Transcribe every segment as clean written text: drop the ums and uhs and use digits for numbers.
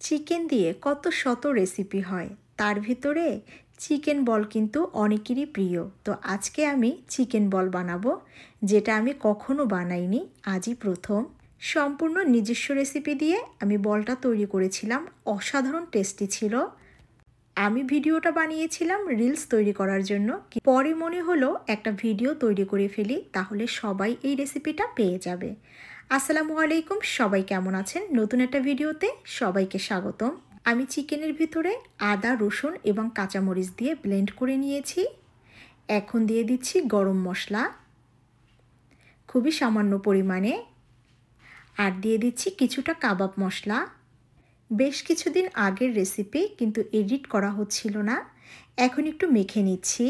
Chicken দিয়ে কত শত রেসিপি হয়, তার ভিতরে চিকেন বল কিন্তু অনেকেরই প্রিয়। তো আজকে আমি চিকেন বল বানাবো, যেটা আমি কখনো বানাইনি, আজই প্রথম। সম্পূর্ণ নিজস্ব রেসিপি দিয়ে আমি বলটা তৈরি করেছিলাম, অসাধারণ টেস্টি ছিল। আমি ভিডিওটা বানিয়েছিলাম রিলস তৈরি করার জন্য, পরে মনে হলো একটা ভিডিও তৈরি করে ফেলি, তাহলে সবাই এই রেসিপিটা পেয়ে যাবে। আসসালামু আলাইকুম, সবাই কেমন আছেন? নতুন একটা ভিডিওতে সবাইকে স্বাগতম। আমি চিকেনের ভিতরে আদা, রসুন এবং কাঁচামরিচ দিয়ে ব্লেন্ড করে নিয়েছি। এখন দিয়ে দিচ্ছি গরম মশলা খুবই সামান্য পরিমাণে, আর দিয়ে দিচ্ছি কিছুটা কাবাব মশলা। বেশ কিছুদিন আগের রেসিপি, কিন্তু এডিট করা হচ্ছিল না, এখন একটু মেখে নিচ্ছি।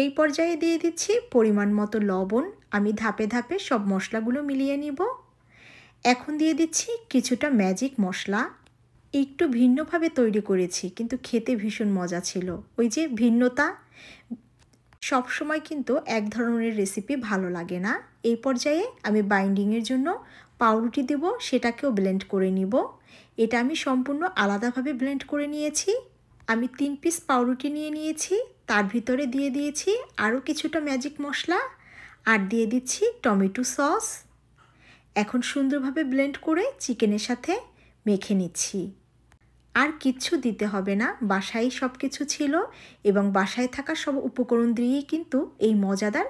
এই পর্যায়ে দিয়ে দিচ্ছি পরিমাণ মতো লবণ। আমি ধাপে ধাপে সব মশলাগুলো মিলিয়ে নিব। এখন দিয়ে দিচ্ছি কিছুটা ম্যাজিক মশলা, একটু ভিন্নভাবে তৈরি করেছি, কিন্তু খেতে ভীষণ মজা ছিল। ওই যে ভিন্নতা, সব সময় কিন্তু এক ধরনের রেসিপি ভালো লাগে না। এই পর্যায়ে আমি বাইন্ডিংয়ের জন্য পাউরুটি দেব, সেটাকেও ব্লেন্ড করে নিব। এটা আমি সম্পূর্ণ আলাদাভাবে ব্লেন্ড করে নিয়েছি। আমি 3 পিস পাউরুটি নিয়ে নিয়েছি, তার ভিতরে দিয়ে দিয়েছি আরও কিছুটা ম্যাজিক মশলা, আর দিয়ে দিচ্ছি টমেটো সস। এখন সুন্দরভাবে ব্লেন্ড করে চিকেনের সাথে মেখে নিচ্ছি। আর কিচ্ছু দিতে হবে না, বাসায় সব কিছু ছিল এবং বাসায় থাকা সব উপকরণ দিয়েই কিন্তু এই মজাদার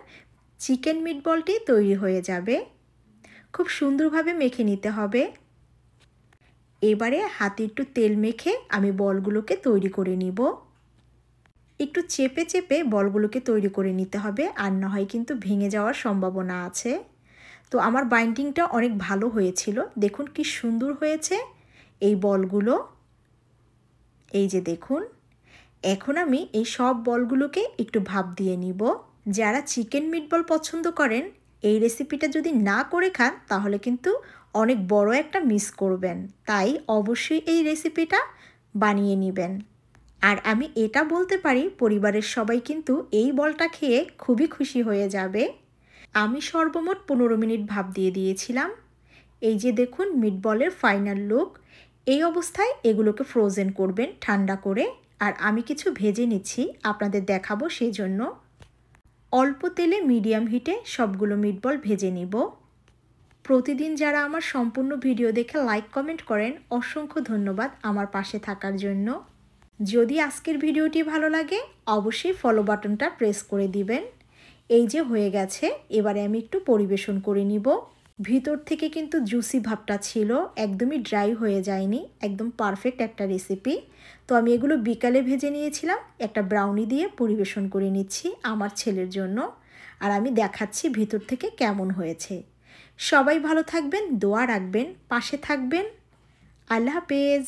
চিকেন মিটবলটি তৈরি হয়ে যাবে। খুব সুন্দরভাবে মেখে নিতে হবে। এবারে হাতে একটু তেল মেখে আমি বলগুলোকে তৈরি করে নিব। একটু চেপে চেপে বলগুলোকে তৈরি করে নিতে হবে, আর না হয় কিন্তু ভেঙে যাওয়ার সম্ভাবনা আছে। তো আমার বাইন্ডিংটা অনেক ভালো হয়েছিল, দেখুন কি সুন্দর হয়েছে এই বলগুলো। এই যে দেখুন, এখন আমি এই সব বলগুলোকে একটু ভাপ দিয়ে নিব। যারা চিকেন মিটবল পছন্দ করেন, এই রেসিপিটা যদি না করে খান তাহলে কিন্তু অনেক বড় একটা মিস করবেন। তাই অবশ্যই এই রেসিপিটা বানিয়ে নেবেন। আর আমি এটা বলতে পারি, পরিবারের সবাই কিন্তু এই বলটা খেয়ে খুবই খুশি হয়ে যাবে। আমি সর্বমোট 15 মিনিট ভাপ দিয়ে দিয়েছিলাম। এই যে দেখুন মিটবলের ফাইনাল লুক। এই অবস্থায় এগুলোকে ফ্রোজেন করবেন ঠান্ডা করে। আর আমি কিছু ভেজে নিচ্ছি, আপনাদের দেখাবো সেই জন্য। অল্প তেলে মিডিয়াম হিটে সবগুলো মিটবল ভেজে নিব। প্রতিদিন যারা আমার সম্পূর্ণ ভিডিও দেখে লাইক কমেন্ট করেন, অসংখ্য ধন্যবাদ আমার পাশে থাকার জন্য। যদি আজকের ভিডিওটি ভালো লাগে অবশ্যই ফলো বাটনটা প্রেস করে দিবেন। এই যে হয়ে গেছে, এবারে আমি একটু পরিবেশন করে নিব। ভিতর থেকে কিন্তু জুসি ভাবটা ছিল, একদমই ড্রাই হয়ে যায়নি, একদম পারফেক্ট একটা রেসিপি। তো আমি এগুলো বিকালে ভেজে নিয়েছিলাম, একটা ব্রাউনি দিয়ে পরিবেশন করে নিচ্ছি আমার ছেলের জন্য। আর আমি দেখাচ্ছি ভিতর থেকে কেমন হয়েছে। সবাই ভালো থাকবেন, দোয়া রাখবেন, পাশে থাকবেন। আল্লাহ হাফেজ।